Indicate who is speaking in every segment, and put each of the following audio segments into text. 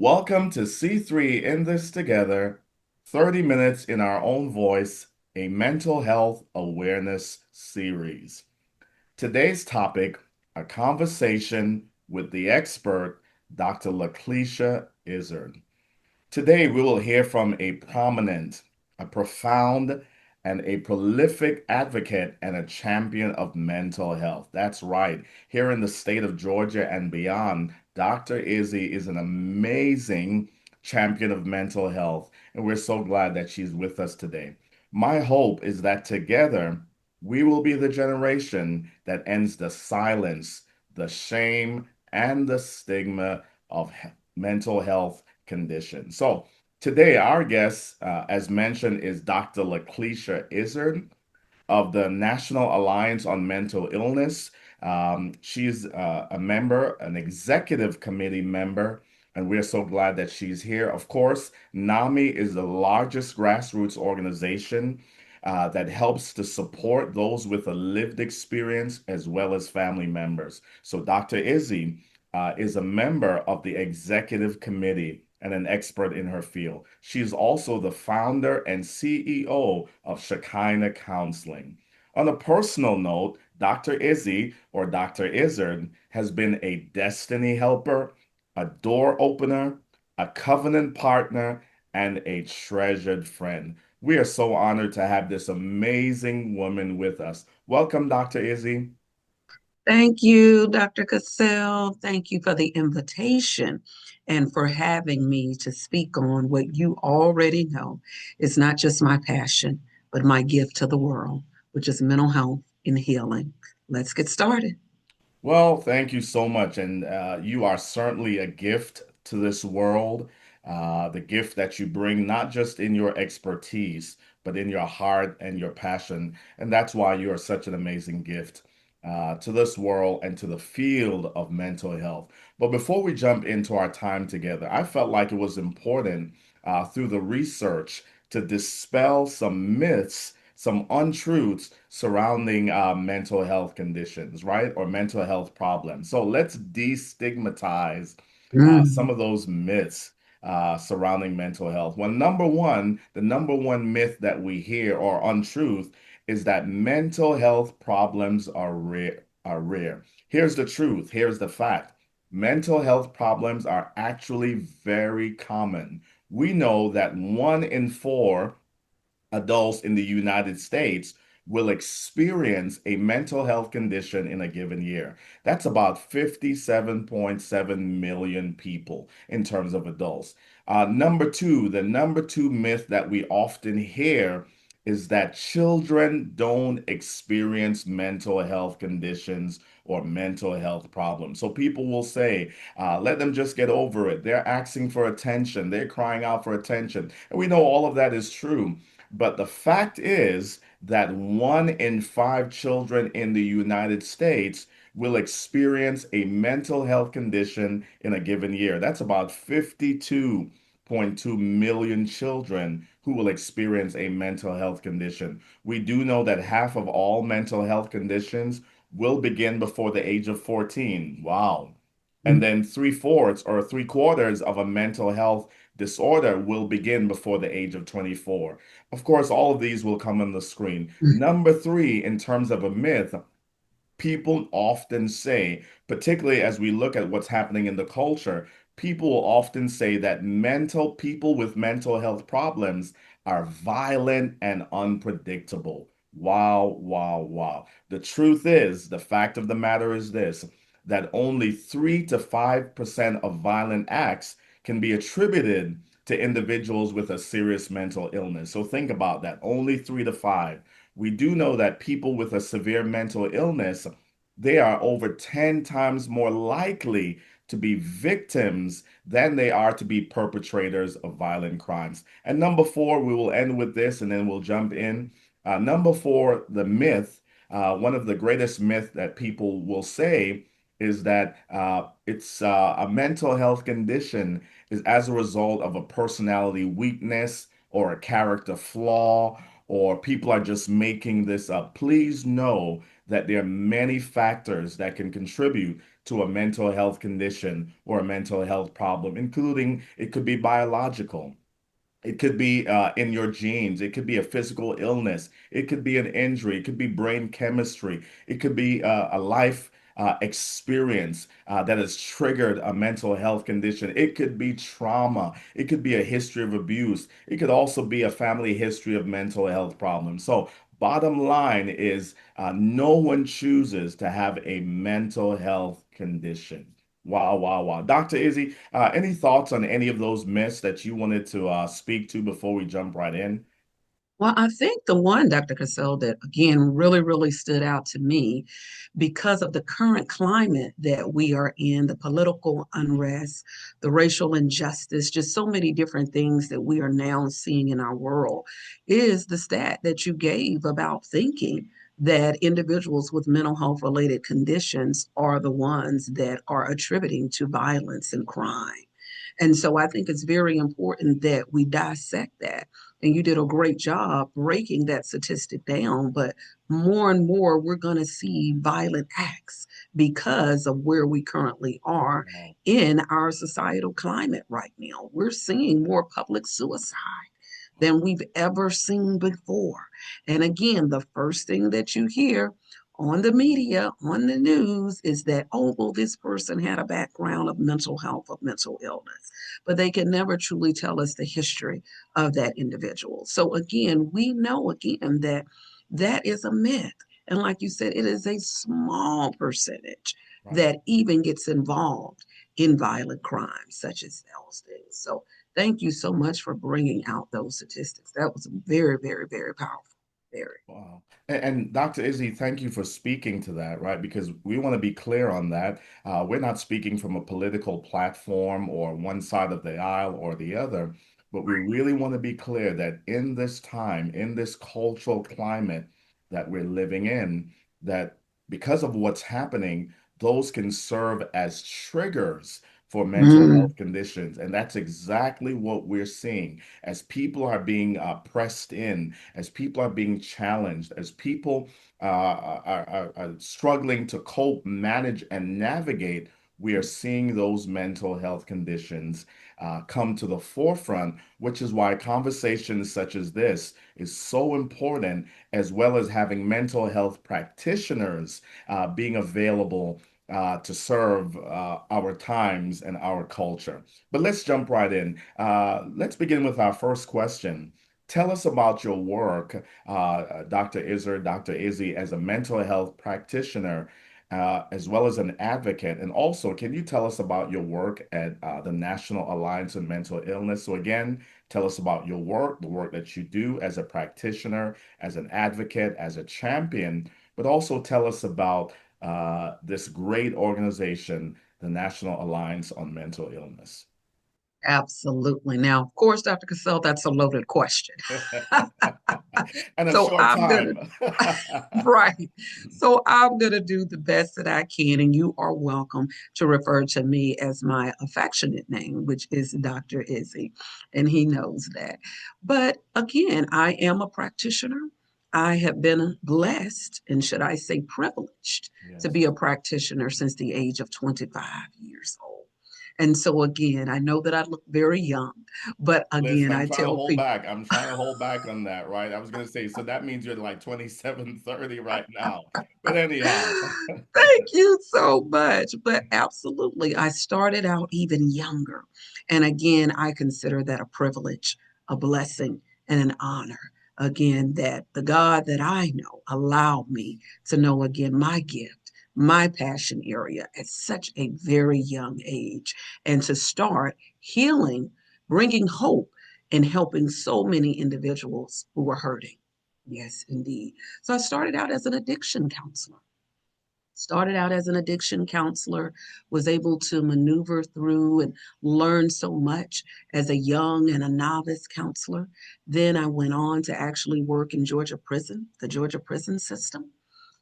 Speaker 1: Welcome to C3 in This Together, 30 minutes in our own voice, a mental health awareness series. Today's topic, a conversation with the expert, Dr. Laklieshia Izzard. Today, we will hear from a prominent, a profound, and a prolific advocate and a champion of mental health. That's right. Here in the state of Georgia and beyond, Dr. Izzy is an amazing champion of mental health, and we're so glad that she's with us today. My hope is that together, we will be the generation that ends the silence, the shame, and the stigma of mental health condition. So today, our guest, as mentioned, is Dr. Laklieshia Izzard of the National Alliance on Mental Illness. She's a member, an executive committee member, and we're so glad that she's here. Of course, NAMI is the largest grassroots organization that helps to support those with a lived experience as well as family members. So, Dr. Izzy is a member of the executive committee and an expert in her field. She is also the founder and CEO of Shekinah Counseling. On a personal note, Dr. Izzy or Dr. Izzard has been a destiny helper, a door opener, a covenant partner, and a treasured friend. We are so honored to have this amazing woman with us. Welcome, Dr. Izzy.
Speaker 2: Thank you, Dr. Cassell. Thank you for the invitation and for having me to speak on what you already know is not just my passion, but my gift to the world, which is mental health and healing. Let's get started.
Speaker 1: Well, thank you so much. And you are certainly a gift to this world, the gift that you bring, not just in your expertise, but in your heart and your passion. And that's why you are such an amazing gift to this world and to the field of mental health. But before we jump into our time together, I felt like it was important through the research to dispel some myths, some untruths surrounding mental health conditions, right? Or mental health problems. So let's destigmatize some
Speaker 2: Mm.
Speaker 1: of those myths surrounding mental health. Well, number one, the number one myth that we hear or untruth is that mental health problems are rare. Are rare. Here's the truth. Here's the fact. Mental health problems are actually very common. We know that 1 in 4 adults in the United States will experience a mental health condition in a given year. That's about 57.7 million people in terms of adults. Number two, the number two myth that we often hear is that children don't experience mental health conditions or mental health problems. So people will say, let them just get over it. They're asking for attention, they're crying out for attention. And we know all of that is true. But the fact is that 1 in 5 children in the United States will experience a mental health condition in a given year. That's about 52.2 million children who will experience a mental health condition. We do know that half of all mental health conditions will begin before the age of 14. Wow. And then three-fourths or three-quarters of a mental health disorder will begin before the age of 24. Of course, all of these will come on the screen. Number three, in terms of a myth, people often say, particularly as we look at what's happening in the culture, people will often say that mental people with mental health problems are violent and unpredictable. Wow, wow, wow. The truth is, the fact of the matter is this, that only 3 to 5% of violent acts can be attributed to individuals with a serious mental illness. So think about that, only 3 to 5. We do know that people with a severe mental illness, they are over 10 times more likely to be victims than they are to be perpetrators of violent crimes. And number four, we will end with this and then we'll jump in. Number four, the myth, one of the greatest myths that people will say is that it's a mental health condition is as a result of a personality weakness or a character flaw or people are just making this up. Please know that there are many factors that can contribute to a mental health condition or a mental health problem, including it could be biological. It could be in your genes. It could be a physical illness. It could be an injury. It could be brain chemistry. It could be a life experience that has triggered a mental health condition. It could be trauma. It could be a history of abuse. It could also be a family history of mental health problems. So, bottom line is no one chooses to have a mental health condition. Wow, wow, wow. Dr. Izzy, any thoughts on any of those myths that you wanted to speak to before we jump right in?
Speaker 2: Well, I think the one, Dr. Cassell, that again really, really stood out to me because of the current climate that we are in, the political unrest, the racial injustice, just so many different things that we are now seeing in our world, is the stat that you gave about thinking that individuals with mental health related conditions are the ones that are attributing to violence and crime. And so I think it's very important that we dissect that. And you did a great job breaking that statistic down. But more and more, we're going to see violent acts because of where we currently are
Speaker 1: Wow.
Speaker 2: in our societal climate right now. We're seeing more public suicide than we've ever seen before. And again, the first thing that you hear on the media, on the news, is that, oh, well, this person had a background of mental health, of mental illness, but they can never truly tell us the history of that individual. So again, we know again that that is a myth. And like you said, it is a small percentage
Speaker 1: Right.
Speaker 2: that even gets involved in violent crimes such as those things. So thank you so much for bringing out those statistics. That was very, very, very powerful. Very.
Speaker 1: Wow. And Dr. Izzy, thank you for speaking to that, right? Because we want to be clear on that. We're not speaking from a political platform or one side of the aisle or the other, but we really want to be clear that in this time, in this cultural climate that we're living in, that because of what's happening, those can serve as triggers for mental
Speaker 2: Mm,
Speaker 1: health conditions. And that's exactly what we're seeing as people are being pressed in, as people are being challenged, as people are struggling to cope, manage, and navigate. We are seeing those mental health conditions come to the forefront, which is why conversations such as this is so important, as well as having mental health practitioners being available to serve our times and our culture. But let's jump right in. Let's begin with our first question. Tell us about your work, Dr. Izzard, Dr. Izzy, as a mental health practitioner, as well as an advocate. And also, can you tell us about your work at the National Alliance on Mental Illness? So, again, tell us about your work, the work that you do as a practitioner, as an advocate, as a champion, but also tell us about this great organization, the National Alliance on Mental Illness.
Speaker 2: absolutely. Now, of course, Dr. Cassell, that's a loaded question.
Speaker 1: And a
Speaker 2: So
Speaker 1: short
Speaker 2: I'm going
Speaker 1: time.
Speaker 2: to right. So I'm going to do the best that I can, and you are welcome to refer to me as my affectionate name, which is Dr. Izzy, and he knows that. But again, I am a practitioner. I have been blessed, and should I say privileged, to be
Speaker 1: Yes.
Speaker 2: a practitioner since the age of 25 years old. And so again, I know that I look very young, but
Speaker 1: Listen,
Speaker 2: again,
Speaker 1: I'm
Speaker 2: I
Speaker 1: trying to
Speaker 2: tell
Speaker 1: hold
Speaker 2: people,
Speaker 1: back. I'm trying to hold back on that, right? I was going to say, so that means you're like 27, 30 right now. But anyhow,
Speaker 2: thank you so much. But absolutely, I started out even younger. And again, I consider that a privilege, a blessing, and an honor. Again, that the God that I know allowed me to know again my gift, my passion area at such a very young age, and to start healing, bringing hope, and helping so many individuals who were hurting. Yes, indeed. So I started out as an addiction counselor. Started out as an addiction counselor, was able to maneuver through and learn so much as a young and a novice counselor. Then I went on to actually work in Georgia prison, the Georgia prison system.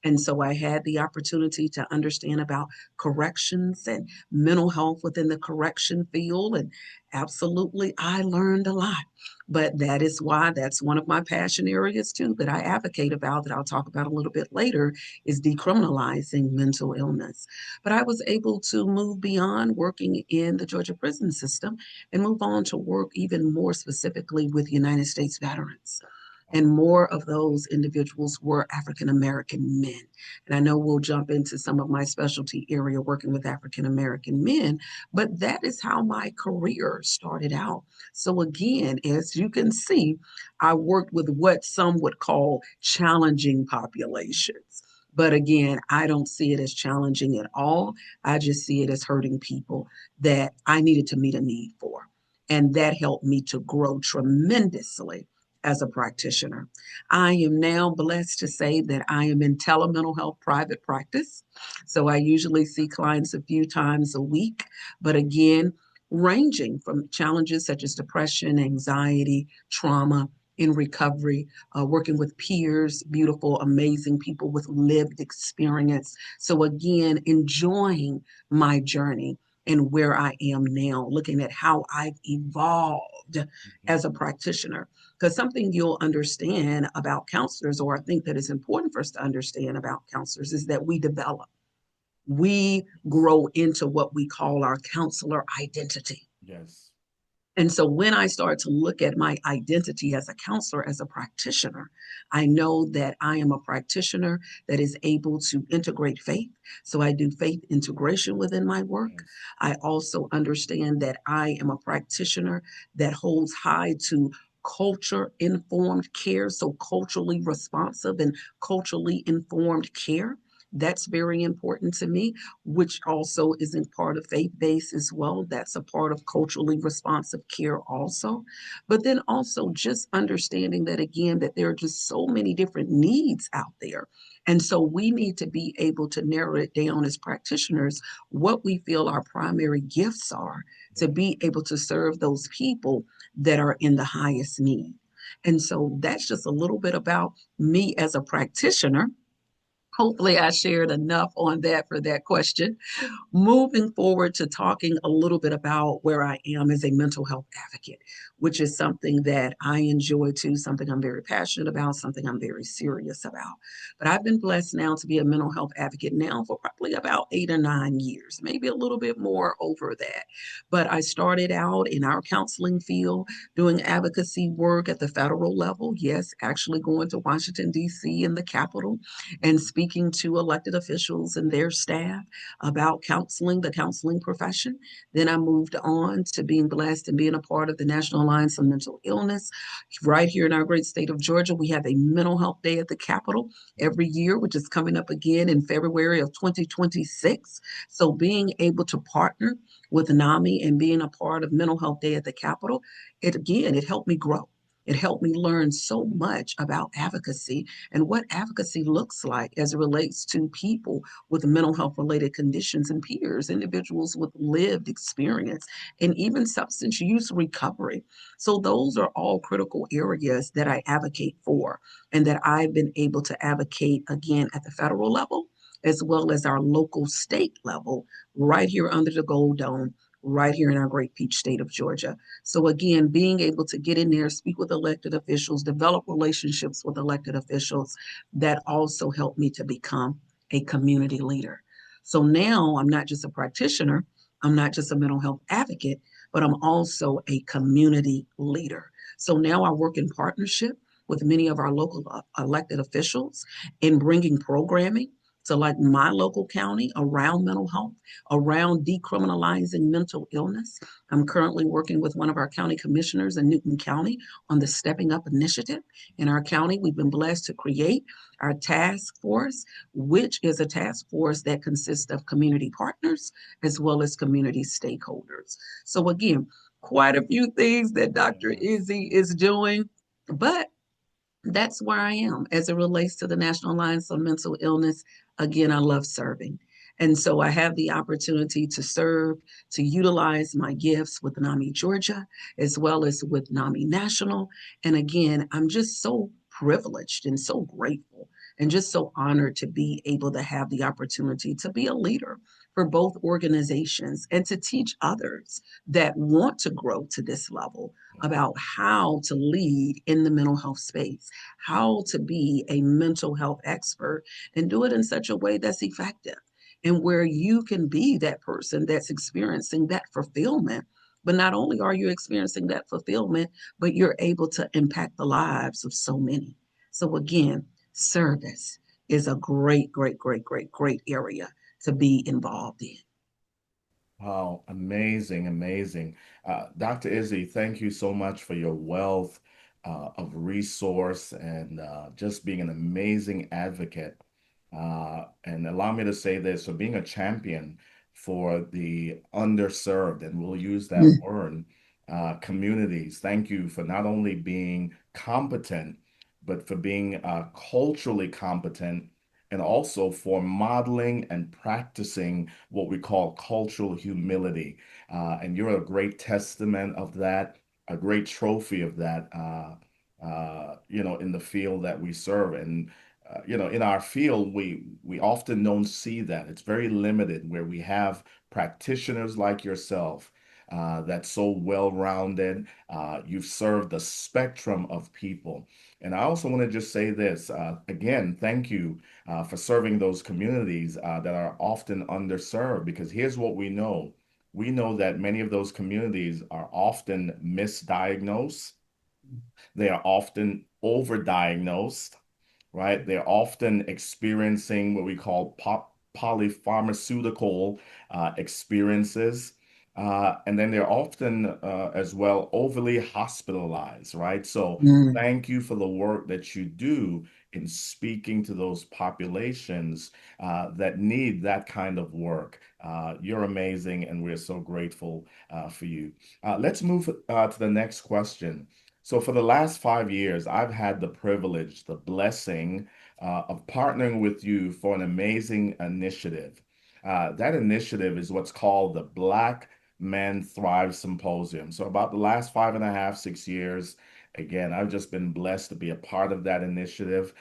Speaker 2: And so I had the opportunity to understand about corrections and mental health within the correction field. And absolutely, I learned a lot. But that is why that's one of my passion areas too that I advocate about, that I'll talk about a little bit later, is decriminalizing mental illness. But I was able to move beyond working in the Georgia prison system and move on to work even more specifically with United States veterans. And more of those individuals were African American men. And I know we'll jump into some of my specialty area working with African American men, but that is how my career started out. So, again, as you can see, I worked with what some would call challenging populations. But again, I don't see it as challenging at all. I just see it as hurting people that I needed to meet a need for. And that helped me to grow tremendously as a practitioner. I am now blessed to say that I am in telemental health private practice. So I usually see clients a few times a week, but again, ranging from challenges such as depression, anxiety, trauma, in recovery, working with peers, beautiful, amazing people with lived experience. So, again, enjoying my journey and where I am now, looking at how I've evolved
Speaker 1: Mhm.
Speaker 2: as a practitioner. Because something you'll understand about counselors, or I think that is important for us to understand about counselors, is that we develop, we grow into what we call our counselor identity.
Speaker 1: Yes.
Speaker 2: And so when I start to look at my identity as a counselor, as a practitioner, I know that I am a practitioner that is able to integrate faith. So I do faith integration within my work.
Speaker 1: Yes.
Speaker 2: I also understand that I am a practitioner that holds high to culture informed care, so culturally responsive and culturally informed care. That's very important to me, which also isn't part of faith based as well. That's a part of culturally responsive care, also. But then also just understanding that, again, that there are just so many different needs out there. And so we need to be able to narrow it down as practitioners what we feel our primary gifts are to
Speaker 1: Yes.
Speaker 2: be able to serve those people that are in the highest need. And so that's just a little bit about me as a practitioner. Hopefully, I shared enough on that for that question. Moving forward to talking a little bit about where I am as a mental health advocate, which is something that I enjoy too, something I'm very passionate about, something I'm very serious about. But I've been blessed now to be a mental health advocate now for probably about 8 or 9 years, maybe a little bit more over that. But I started out in our counseling field doing advocacy work at the federal level. Yes, actually going to Washington, D.C. in the Capitol and speaking to elected officials and their staff about counseling, the counseling profession. Then I moved on to being blessed and being a part of the National Alliance on Mental Illness. Right here in our great state of Georgia, we have a mental health day at the Capitol every year, which is coming up again in February of 2026. So being able to partner with NAMI and being a part of Mental Health Day at the Capitol, it helped me grow. It helped me learn so much about advocacy and what advocacy looks like as it relates to people with mental health related conditions and peers, individuals with lived experience, and even substance use recovery. So, those are all critical areas that I advocate for and that I've been able to advocate again at the federal level as well as our local state level, right here under the Gold Dome, right here in our great peach state of Georgia. So, again, being able to get in there, speak with elected officials, develop relationships with elected officials, that also helped me to become a community leader. So now I'm not just a practitioner, I'm not just a mental health advocate, but I'm also a community leader. So now I work in partnership with many of our local elected officials in bringing programming to like my local county around mental health, around decriminalizing mental illness. I'm currently working with one of our county commissioners in Newton County on the Stepping Up initiative. In our county, we've been blessed to create our task force, which is a task force that consists of community partners as well as community stakeholders. So, again, quite a few things that Dr.
Speaker 1: Yes.
Speaker 2: Izzy is doing, but that's where I am as it relates to the National Alliance on Mental Illness. Again, I love serving. And so I have the opportunity to serve, to utilize my gifts with NAMI Georgia, as well as with NAMI National. And again, I'm just so privileged and so grateful and just so honored to be able to have the opportunity to be a leader for both organizations and to teach others that want to grow to this level about how to lead in the mental health space, how to be a mental health expert and do it in such a way that's effective and where you can be that person that's experiencing that fulfillment. But not only are you experiencing that fulfillment, but you're able to impact the lives of so many. So, again, service is a great, great, great, great, great area to be involved in.
Speaker 1: Wow, amazing, amazing. Dr. Izzy, thank you so much for your wealth of resource and just being an amazing advocate. And allow me to say this, for being a champion for the underserved, and we'll use that
Speaker 2: Mm,
Speaker 1: word, communities. Thank you for not only being competent, but for being culturally competent and also for modeling and practicing what we call cultural humility. And you're a great testament of that, a great trophy of that, in the field that we serve. And in our field, we often don't see that. It's very limited where we have practitioners like yourself that's so well-rounded. You've served the spectrum of people. And I also want to just say this again, thank you for serving those communities that are often underserved. Because here's what we know. We know that many of those communities are often misdiagnosed. They are often overdiagnosed, right? They're often experiencing what we call polypharmaceutical experiences. And then they're often, as well, overly hospitalized, right? So
Speaker 2: mm.
Speaker 1: thank you for the work that you do in speaking to those populations that need that kind of work. You're amazing, and we're so grateful for you. Let's move to the next question. So for the last 5 years, I've had the privilege, the blessing of partnering with you for an amazing initiative. That initiative is what's called the Black Men Thrive Symposium. So about the last 5.5, 6 years, again, I've just been blessed to be a part of that initiative.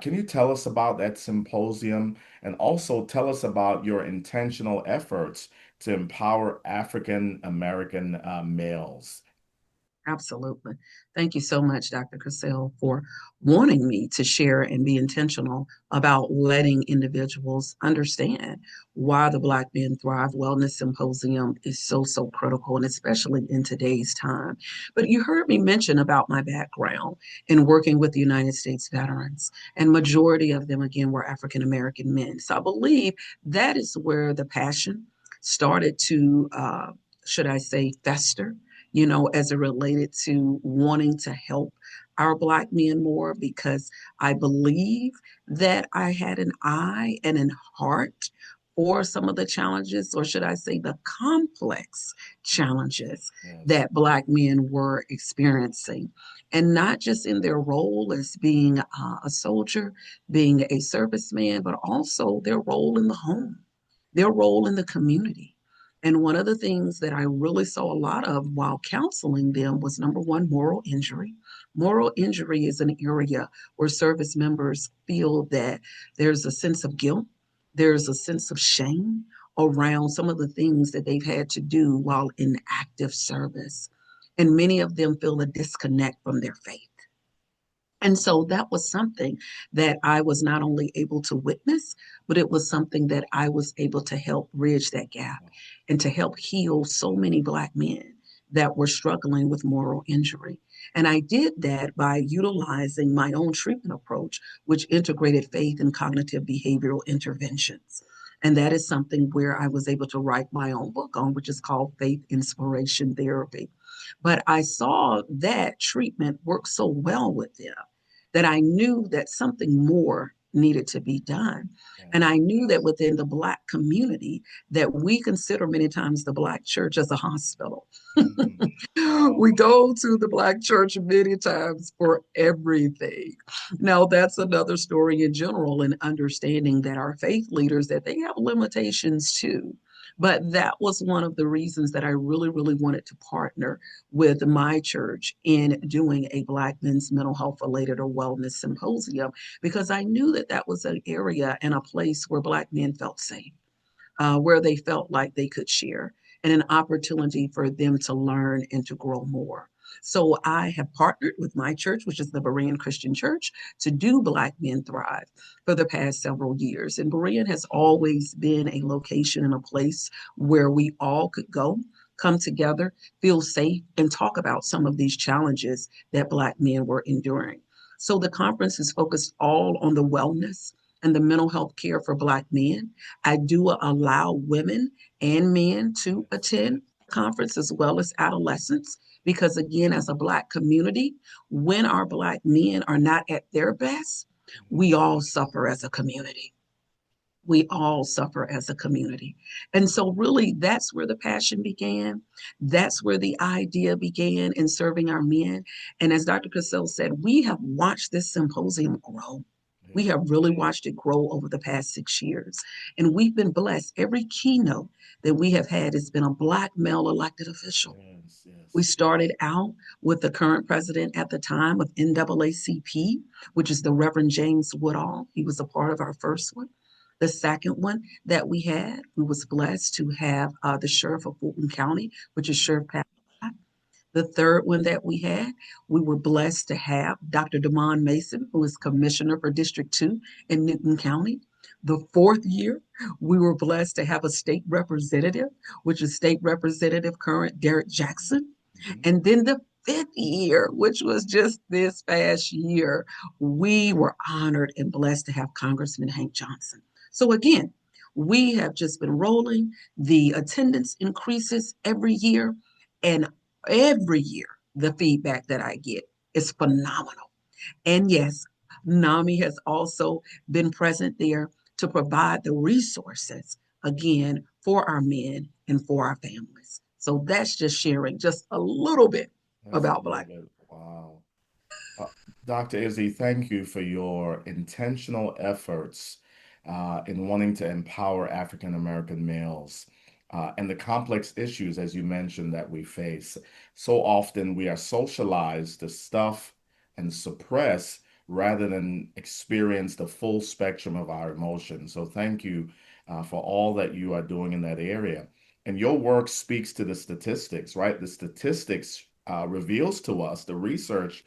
Speaker 1: Can you tell us about that symposium and also tell us about your intentional efforts to empower African American males?
Speaker 2: Absolutely. Thank you so much, Dr. Cassell, for wanting me to share and be intentional about letting individuals understand why the Black Men Thrive Wellness Symposium is so, so critical, and especially in today's time. But you heard me mention about my background in working with the United States veterans, and majority of them, again, were African American men. So I believe that is where the passion started to, should I say, fester, as it related to wanting to help our Black men more, because I believe that I had an eye and an heart for some of the challenges, or should I say, the complex challenges
Speaker 1: Yes.
Speaker 2: that Black men were experiencing. And not just in their role as being a soldier, being a serviceman, but also their role in the home, their role in the community. And one of the things that I really saw a lot of while counseling them was, number one, moral injury. Moral injury is an area where service members feel that there's a sense of guilt, there's a sense of shame around some of the things that they've had to do while in active service. And many of them feel a disconnect from their faith. And so that was something that I was not only able to witness, but it was something that I was able to help bridge that gap and to help heal so many Black men that were struggling with moral injury. And I did that by utilizing my own treatment approach, which integrated faith and cognitive behavioral interventions. And that is something where I was able to write my own book on, which is called Faith Inspiration Therapy. But I saw that treatment work so well with them that I knew that something more needed to be done. And
Speaker 1: Yes.
Speaker 2: I knew that within the Black community, that we consider many times the Black church as a hospital.
Speaker 1: Mhm. Wow.
Speaker 2: We go to the Black church many times for everything. Now, that's another story in general, and understanding that our faith leaders, that they have limitations too. But that was one of the reasons that I really, really wanted to partner with my church in doing a Black men's mental health related or wellness symposium, because I knew that that was an area and a place where Black men felt safe, where they felt like they could share, and an opportunity for them to learn and to grow more. So I have partnered with my church, which is the Berean Christian Church, to do Black Men Thrive for the past several years. And Berean has always been a location and a place where we all could go, come together, feel safe, and talk about some of these challenges that Black men were enduring. So the conference is focused all on the wellness and the mental health care for Black men. I do allow women and men to attend the conference as well as adolescents, because again, as a Black community, when our Black men are not at their best, we all suffer as a community. We all suffer as a community. And so, really, that's where the passion began. That's where the idea began in serving our men. And as Dr. Cassell said, we have watched this symposium grow. We
Speaker 1: Yeah.
Speaker 2: have really watched it grow over the past 6 years. And we've been blessed. Every keynote that we have had has been a Black male elected official.
Speaker 1: Yes,
Speaker 2: We
Speaker 1: yes.
Speaker 2: started out with the current president at the time of NAACP, which is the Reverend James Woodall. He was a part of our first one. The second one that we had, we was blessed to have the sheriff of Fulton County, which is Sheriff Pat. The third one that we had, we were blessed to have Dr. Damon Mason, who is Commissioner for District 2 in Newton County. The fourth year, we were blessed to have a state representative, which is State Representative current Derek Jackson.
Speaker 1: Mhm.
Speaker 2: And then the fifth year, which was just this past year, we were honored and blessed to have Congressman Hank Johnson. So again, we have just been rolling. The attendance increases every year. And every year, the feedback that I get is phenomenal. And yes, NAMI has also been present there to provide the resources again for our men and for our families. So that's just sharing just a little bit
Speaker 1: That's a
Speaker 2: about
Speaker 1: little
Speaker 2: Black.
Speaker 1: bit. Wow. Uh, Dr. Izzy, thank you for your intentional efforts in wanting to empower African American males and the complex issues, as you mentioned, that we face. So often we are socialized to stuff and suppress rather than experience the full spectrum of our emotions. So thank you for all that you are doing in that area. And your work speaks to the statistics, right? The statistics reveals to us, the research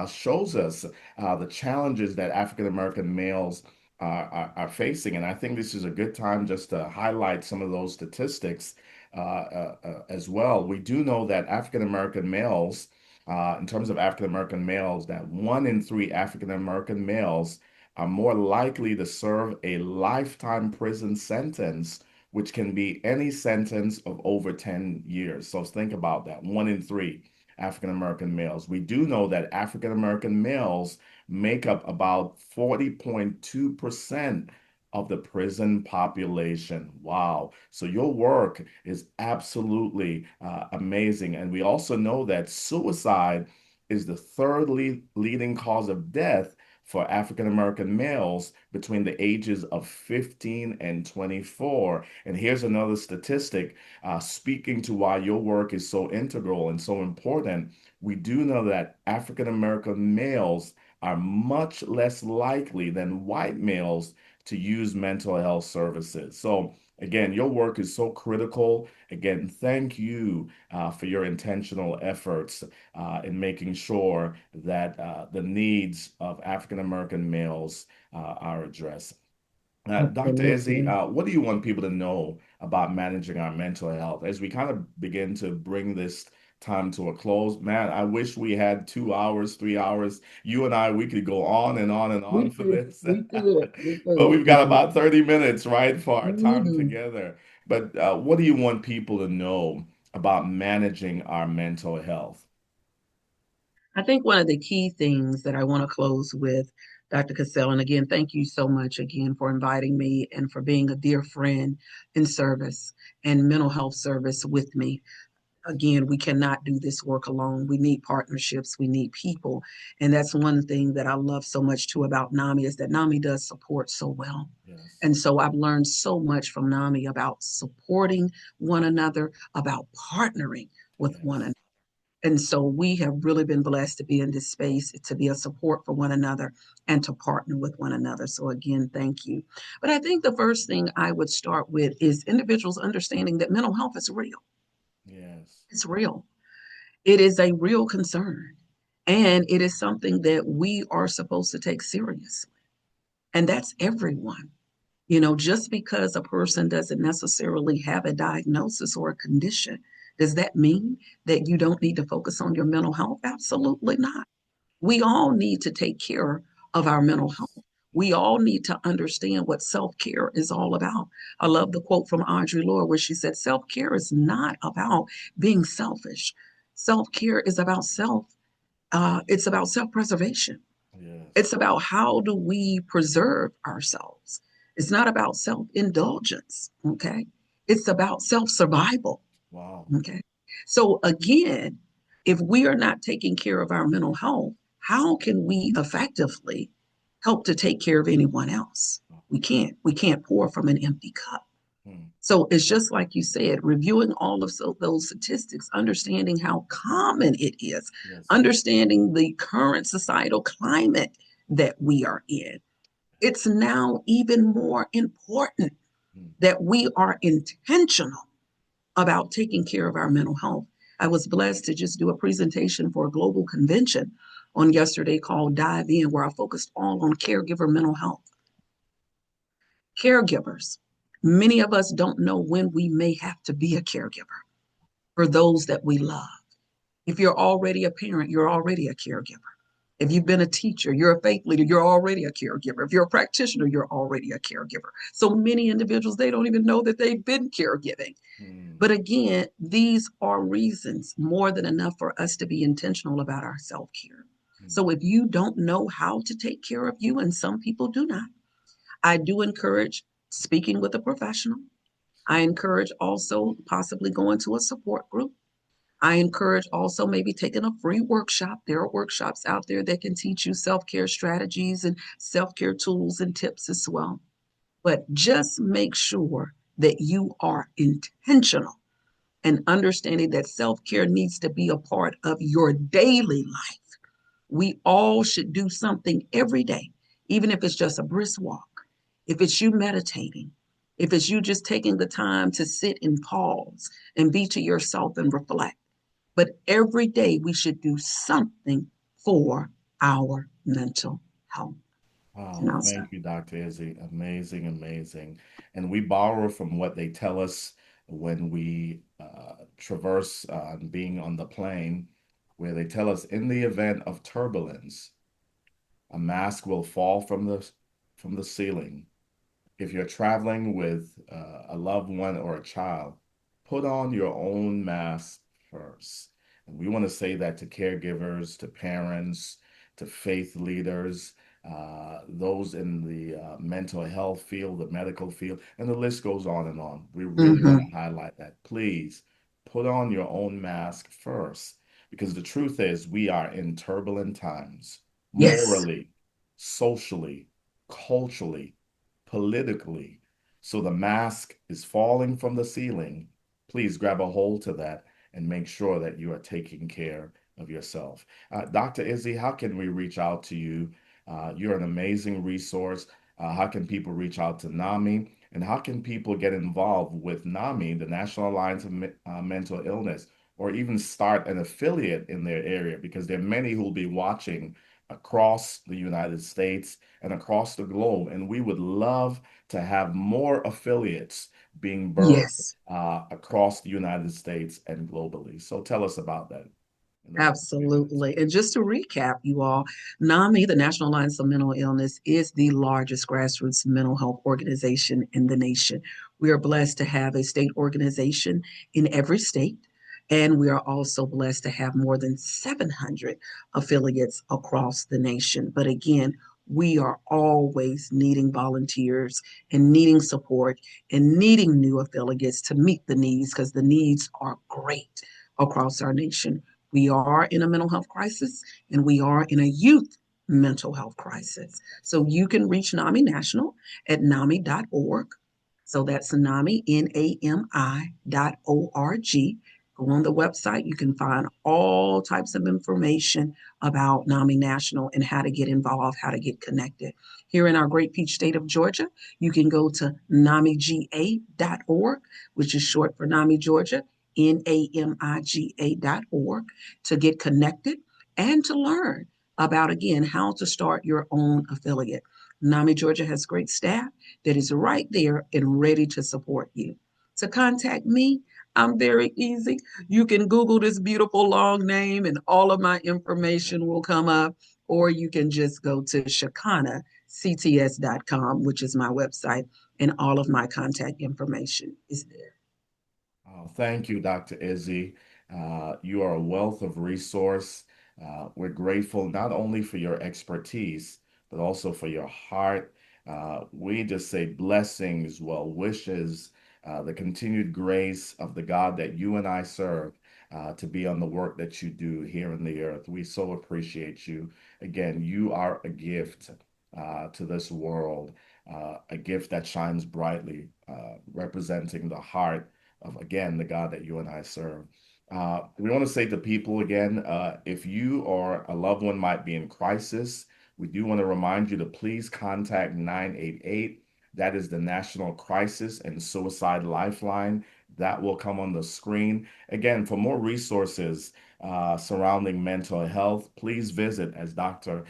Speaker 1: shows us the challenges that African American males are facing. And I think this is a good time just to highlight some of those statistics as well. We do know that African American males, in terms of African American males, that 1 in 3 African American males are more likely to serve a lifetime prison sentence, which can be any sentence of over 10 years. So think about that, 1 in 3 African American males. We do know that African American males make up about 40.2% of the prison population. Wow. So your work is absolutely amazing. And we also know that suicide is the third leading cause of death for African American males between the ages of 15 and 24. And here's another statistic speaking to why your work is so integral and so important. We do know that African American males are much less likely than white males to use mental health services. So, again, your work is so critical. Again, thank you for your intentional efforts in making sure that the needs of African American males are addressed. Dr. Izzy,
Speaker 2: Absolutely.
Speaker 1: what do you want people to know about managing our mental health as we kind of begin to bring this time to a close? Man, I wish we had 2 hours, 3 hours. You and I, we could go on and on and on
Speaker 2: We
Speaker 1: for
Speaker 2: could,
Speaker 1: this,
Speaker 2: we could, we
Speaker 1: but
Speaker 2: could.
Speaker 1: we've got about 30 minutes, right, for our time
Speaker 2: Mhm.
Speaker 1: together. But what do you want people to know about managing our mental health?
Speaker 2: I think one of the key things that I want to close with, Dr. Cassell, and again, thank you so much again for inviting me and for being a dear friend in service and mental health service with me. Again, we cannot do this work alone. We need partnerships, we need people. And that's one thing that I love so much too about NAMI is that NAMI does support so well.
Speaker 1: Yes.
Speaker 2: And so I've learned so much from NAMI about supporting one another, about partnering with one
Speaker 1: Yes.
Speaker 2: another. And so we have really been blessed to be in this space, to be a support for one another and to partner with one another. So again, thank you. But I think the first thing I would start with is individuals understanding that mental health is real.
Speaker 1: Yes.
Speaker 2: It's real. It is a real concern. And it is something that we are supposed to take seriously. And that's everyone. You know, just because a person doesn't necessarily have a diagnosis or a condition, does that mean that you don't need to focus on your mental health? Absolutely not. We all need to take care of our mental health.
Speaker 1: Yes.
Speaker 2: We all need to understand what self care is all about. I love the quote from Audre Lorde where she said, self care is not about being selfish. Self care is about it's about self preservation.
Speaker 1: Yes.
Speaker 2: It's about how do we preserve ourselves. It's not about self indulgence. Okay. It's about self survival.
Speaker 1: Wow.
Speaker 2: Okay. So again, if we are not taking care of our mental health, how can we effectively help to take care of anyone else? We can't. We can't pour from an empty cup.
Speaker 1: Hmm.
Speaker 2: So it's just like you said, reviewing all of those statistics, understanding how common it is,
Speaker 1: Yes.
Speaker 2: understanding the current societal climate that we are in. It's now even more important
Speaker 1: Hmm.
Speaker 2: that we are intentional about taking care of our mental health. I was blessed to just do a presentation for a global convention on yesterday called Dive In, where I focused all on caregiver mental health. Caregivers. Many of us don't know when we may have to be a caregiver for those that we love. If you're already a parent, you're already a caregiver. If you've been a teacher, you're a faith leader, you're already a caregiver. If you're a practitioner, you're already a caregiver. So many individuals, they don't even know that they've been caregiving.
Speaker 1: Hmm.
Speaker 2: But again, these are reasons more than enough for us to be intentional about our self care.
Speaker 1: Hmm.
Speaker 2: So if you don't know how to take care of you, and some people do not, I do encourage speaking with a professional. I encourage also possibly going to a support group. I encourage also maybe taking a free workshop. There are workshops out there that can teach you self care strategies and self care tools and tips as well. But just make sure that you are intentional and understanding that self care needs to be a part of your daily life. We all should do something every day, even if it's just a brisk walk, if it's you meditating, if it's you just taking the time to sit and pause and be to yourself and reflect. But every day we should do something for our mental health. And
Speaker 1: Wow.
Speaker 2: I'll stop.
Speaker 1: Thank you, Dr. Izzy. Amazing, amazing. And we borrow from what they tell us when we traverse being on the plane, where they tell us in the event of turbulence, a mask will fall from the ceiling. If you're traveling with a loved one or a child, put on your own mask first. And we want to say that to caregivers, to parents, to faith leaders, those in the mental health field, the medical field, and the list goes on and on. We really want
Speaker 2: Mm-hmm.
Speaker 1: to highlight that. Please put on your own mask first, because the truth is we are in turbulent times,
Speaker 2: Yes.
Speaker 1: morally, socially, culturally, politically. So the mask is falling from the ceiling. Please grab a hold to that and make sure that you are taking care of yourself. Dr. Izzy, how can we reach out to you? You're an amazing resource. How can people reach out to NAMI? And how can people get involved with NAMI, the National Alliance of Mental Illness, or even start an affiliate in their area? Because there are many who will be watching across the United States and across the globe. And we would love to have more affiliates being birthed
Speaker 2: Yes.
Speaker 1: across the United States and globally. So tell us about that in the last few minutes.
Speaker 2: Absolutely. And just to recap, you all, NAMI, the National Alliance of Mental Illness, is the largest grassroots mental health organization in the nation. We are blessed to have a state organization in every state. And we are also blessed to have more than 700 affiliates across the nation. But again, we are always needing volunteers and needing support and needing new affiliates to meet the needs because the needs are great. across our nation. We are in a mental health crisis and we are in a youth mental health crisis. So you can reach NAMI National at NAMI.org. So that's NAMI, NAMI.org. Go on the website. You can find all types of information about NAMI National and how to get involved, how to get connected. Here in our great peach state of Georgia, you can go to NAMIGA.org, which is short for NAMI Georgia, NAMIGA.org, to get connected and to learn about, again, how to start your own affiliate. NAMI Georgia has great staff that is right there and ready to support you. To contact me, I'm very easy. You can Google this beautiful long name and all of my information will come up, or you can just go to ShekinahCTS.com, which is my website, and all of my contact information is there.
Speaker 1: Oh, thank you, Dr. Izzy. You are a wealth of resource. We're grateful not only for your expertise, but also for your heart. We just say blessings, well wishes, the continued grace of the God that you and I serve to be on the work that you do here in the earth. We so appreciate you. Again, you are a gift to this world, a gift that shines brightly, representing the heart of, again, the God that you and I serve. We want to say to people again, if you or a loved one might be in crisis, we do want to remind you to please contact 988. That is the National Crisis and Suicide Lifeline. That will come on the screen. Again, for more resources surrounding mental health, please visit, as Dr.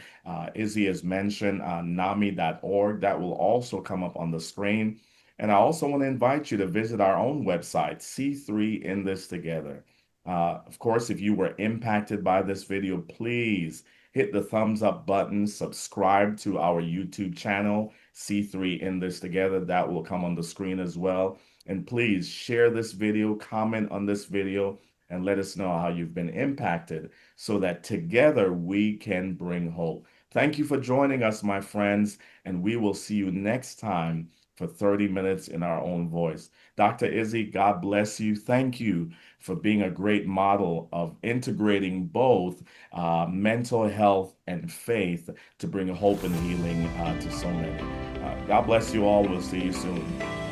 Speaker 1: Izzy has mentioned, NAMI.org. That will also come up on the screen. And I also want to invite you to visit our own website, C3 In This Together. Of course, if you were impacted by this video, please hit the thumbs up button, subscribe to our YouTube channel, C3 In This Together. That will come on the screen as well. And please share this video, comment on this video, and let us know how you've been impacted so that together we can bring hope. Thank you for joining us, my friends, and we will see you next time for 30 minutes in our own voice. Dr. Izzy, God bless you. Thank you for being a great model of integrating both mental health and faith to bring hope and healing to so many. God bless you all. We'll see you soon.